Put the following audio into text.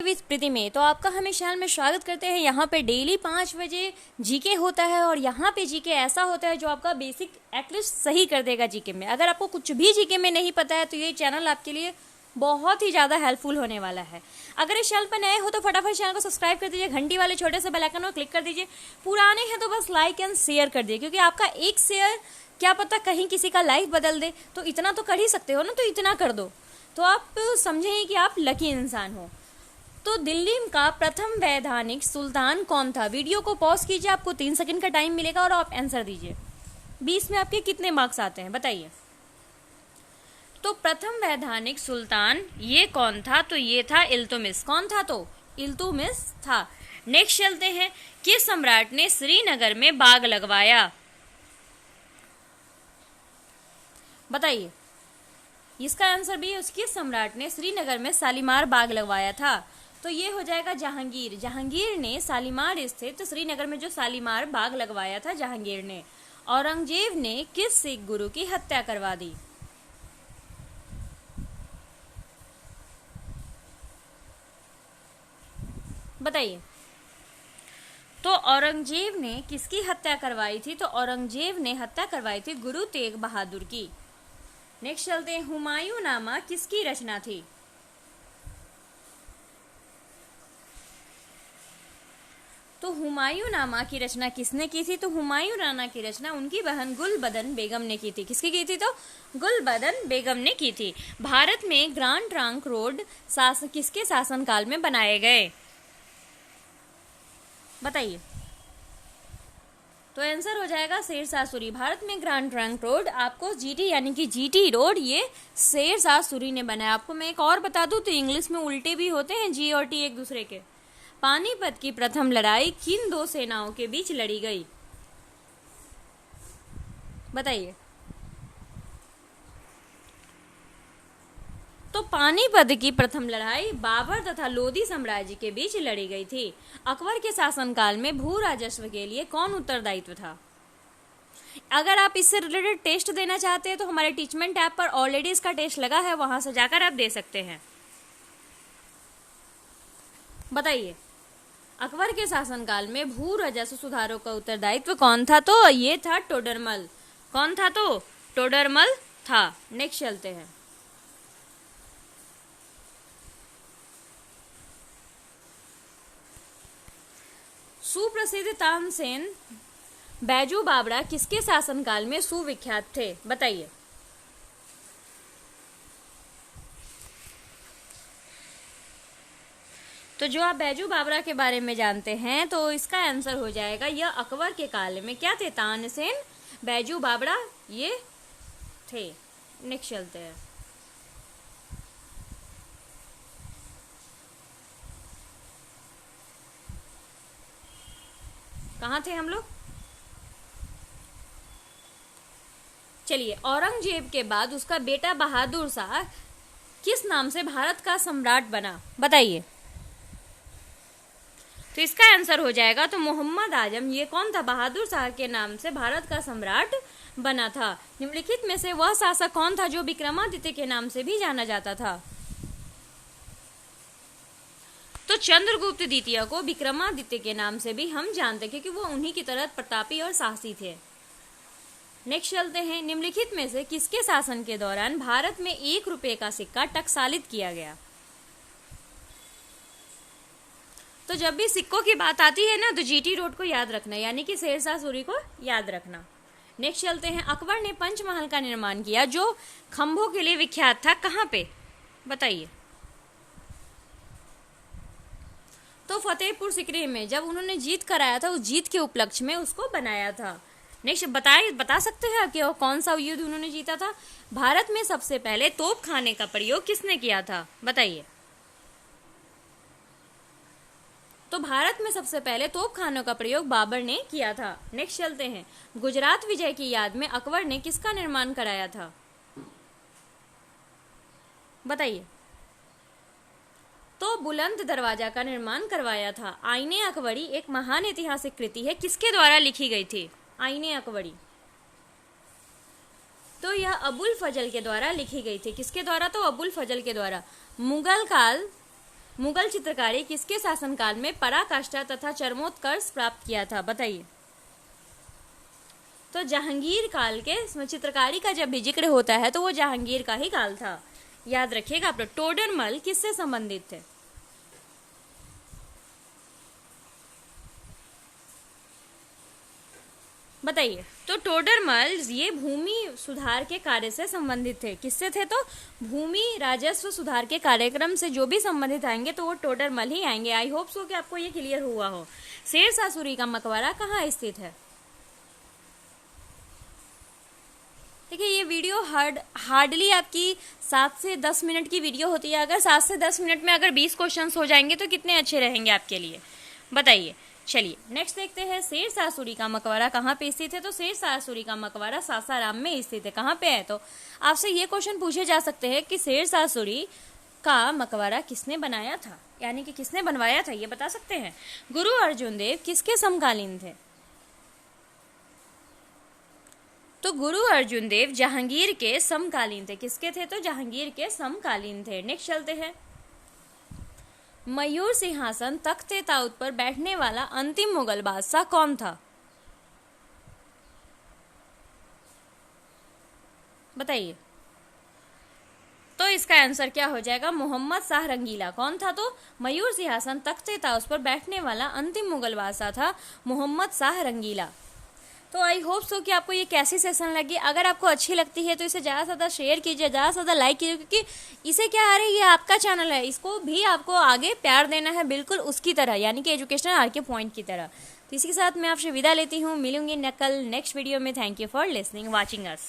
इस प्रीति में तो आपका हमें चैनल में स्वागत करते हैं। यहाँ पे डेली 5 बजे जीके होता है और यहाँ पे जीके ऐसा होता है जो आपका बेसिक एटलीस्ट सही कर देगा जीके में। अगर आपको कुछ भी जीके में नहीं पता है तो ये चैनल आपके लिए बहुत ही ज़्यादा हेल्पफुल होने वाला है। अगर इस चैनल पर नए हो तो फटाफट चैनल को सब्सक्राइब कर दीजिए, घंटी वाले छोटे से बेल आइकन को क्लिक कर दीजिए। पुराने हैं तो बस लाइक एंड शेयर कर दिए, क्योंकि आपका एक शेयर क्या पता कहीं किसी का लाइफ बदल दे। तो इतना तो कर ही सकते हो ना, तो इतना कर दो तो आप समझेंगे कि आप लकी इंसान हो। तो दिल्ली का प्रथम वैधानिक सुल्तान कौन था? वीडियो को पॉज कीजिए, आपको 3 सेकंड का टाइम मिलेगा और आप आंसर दीजिए। 20 में आपके कितने मार्क्स आते हैं बताइए। तो प्रथम वैधानिक सुल्तान ये कौन था? तो ये था इल्तुतमिश। कौन था? तो इल्तुतमिश था। नेक्स्ट चलते हैं, किस सम्राट ने श्रीनगर में बाग लगवाया? बताइए। इसका आंसर भी है, उसके सम्राट ने श्रीनगर में शालीमार बाग लगवाया था। तो ये हो जाएगा जहांगीर। जहांगीर ने शालीमार स्थित श्रीनगर में जो शालीमार बाग लगवाया था जहांगीर ने। औरंगजेब ने किस सिख गुरु की हत्या करवा दी? बताइए। तो औरंगजेब ने किसकी हत्या करवाई थी? तो औरंगजेब ने हत्या करवाई थी गुरु तेग बहादुर की। नेक्स्ट चलते हैं, हुमायूं नामा किसकी रचना थी? तो हुमायूं नामा की रचना किसने की थी? तो हुमायूं नामा की रचना उनकी बहन गुलबदन बेगम ने की थी। किसकी की थी? तो गुलबदन बेगम ने की थी। भारत में ग्रांड ट्रंक रोड किसके शासनकाल में बनाए गए? बताइए। तो आंसर हो जाएगा शेरशाह सूरी। भारत में ग्रांड ट्रंक रोड आपको जीटी यानी कि जीटी रोड ये शेरशाह सूरी ने बनाया। आपको मैं एक और बता दूं तो इंग्लिश में उल्टे भी होते हैं जी और टी एक दूसरे के। पानीपत की प्रथम लड़ाई किन दो सेनाओं के बीच लड़ी गई? बताइए। तो पानीपत की प्रथम लड़ाई बाबर तथा लोधी साम्राज्य के बीच लड़ी गई थी। अकबर के शासनकाल में भू राजस्व के लिए कौन उत्तरदायित्व था? अगर आप इससे रिलेटेड टेस्ट देना चाहते हैं तो हमारे टीचमेंट ऐप पर ऑलरेडी इसका टेस्ट लगा है, वहां से जाकर आप दे सकते हैं। बताइए। अकबर के शासनकाल में भू राजस्व सुधारों का उत्तरदायित्व कौन था? तो ये था टोडरमल। कौन था? तो टोडरमल था। नेक्स्ट चलते हैं, सुप्रसिद्ध तानसेन बैजू बावरा किसके शासनकाल में सुविख्यात थे? बताइए। तो जो आप बैजू बावरा के बारे में जानते हैं तो इसका आंसर हो जाएगा यह अकबर के काल में क्या थे? तानसेन बैजू बावरा ये थे। नेक्स्ट चलते हैं, कहाँ थे हम लोग? चलिए, औरंगजेब के बाद उसका बेटा बहादुर शाह किस नाम से भारत का सम्राट बना? बताइए। तो इसका आंसर हो जाएगा तो मोहम्मद आजम। ये कौन था? बहादुर शाह के नाम से भारत का सम्राट बना था। निम्नलिखित में से वह शासक कौन था जो विक्रमादित्य के नाम से भी जाना जाता था? तो चंद्रगुप्त द्वितीय को विक्रमादित्य के नाम से भी हम जानते हैं, क्योंकि वो उन्हीं की तरह प्रतापी और साहसी थे। नेक्स्ट चलते हैं, निम्नलिखित में से किसके शासन के दौरान भारत में 1 रुपए का सिक्का टकसालित किया गया? तो जब भी सिक्कों की बात आती है ना तो जीटी रोड को याद रखना, यानी कि शेरशाह सूरी को याद रखना। नेक्स्ट चलते हैं, अकबर ने पंचमहल का निर्माण किया जो खंभों के लिए विख्यात था, कहाँ पे? बताइए। तो फतेहपुर सिकरी में जब उन्होंने जीत कराया था, उस जीत के उपलक्ष्य में उसको बनाया था। नेक्स्ट बता सकते हैं कि वो कौन सा युद्ध उन्होंने जीता था? भारत में सबसे पहले तोप खाने का प्रयोग किसने किया था? बताइए। तो भारत में सबसे पहले तोप खानों का प्रयोग बाबर ने किया था। नेक्स्ट चलते हैं, गुजरात विजय की याद में अकबर ने किसका निर्माण कराया था? बताइए। तो बुलंद दरवाजा का निर्माण करवाया था। आईने अकबरी एक महान ऐतिहासिक कृति है, किसके द्वारा लिखी गई थी? आईने अकबरी। तो यह अबुल फजल के द्वारा लिखी गई थी। किसके द्वारा? तो अबुल फजल के द्वारा। मुगल काल मुगल चित्रकारी किसके शासनकाल में पराकाष्ठा तथा चरमोत्कर्ष प्राप्त किया था? बताइए। तो जहांगीर काल के चित्रकारी का जब भी जिक्र होता है तो वो जहांगीर का ही काल था, याद रखिएगा आप लोग। टोडरमल किससे संबंधित थे? बताइए। तो टोडरमल ये भूमि सुधार के कार्य से संबंधित थे। किससे थे? तो भूमि राजस्व सुधार के कार्यक्रम से जो भी संबंधित आएंगे तो वो टोडरमल ही आएंगे। आई होप सो कि आपको ये क्लियर हुआ हो। शेरशाह सूरी का मकबरा कहाँ स्थित है? देखिए, ये वीडियो हार्डली आपकी 7 से 10 मिनट की वीडियो होती है। अगर 7 से 10 मिनट में अगर 20 क्वेश्चंस हो जाएंगे तो कितने अच्छे रहेंगे आपके लिए, बताइए। चलिए नेक्स्ट देखते हैं, शेरशाह सूरी का मकबरा कहाँ पे स्थित है? तो शेरशाह सूरी का मकबरा सासाराम में स्थित है। कहाँ पे है? तो आपसे ये क्वेश्चन पूछे जा सकते हैं कि शेरशाह सूरी का मकबरा किसने बनाया था, यानी कि किसने बनवाया था, ये बता सकते हैं। गुरु अर्जुन देव किसके समकालीन थे? तो गुरु अर्जुन देव जहांगीर के समकालीन थे। किसके थे? तो जहांगीर के समकालीन थे। नेक्स्ट चलते हैं, मयूर सिंहासन तख्ते ताऊत पर बैठने वाला अंतिम मुगल बादशाह कौन था? बताइए। तो इसका आंसर क्या हो जाएगा? मोहम्मद शाह रंगीला। कौन था? तो मयूर सिंहासन तख्ते ताऊत पर बैठने वाला अंतिम मुगल बादशाह था मोहम्मद शाह रंगीला। तो आई होप सो कि आपको ये कैसी सेशन लगी। अगर आपको अच्छी लगती है तो इसे ज़्यादा से ज़्यादा शेयर कीजिए, ज़्यादा से ज़्यादा लाइक कीजिए, क्योंकि इसे क्या है, ये आपका चैनल है, इसको भी आपको आगे प्यार देना है, बिल्कुल उसकी तरह, यानी कि एजुकेशनल आरके पॉइंट की तरह। तो इसी के साथ मैं आपसे विदा लेती हूँ, मिलूंगी कल नेक्स्ट वीडियो में। Thank you for listening, watching us.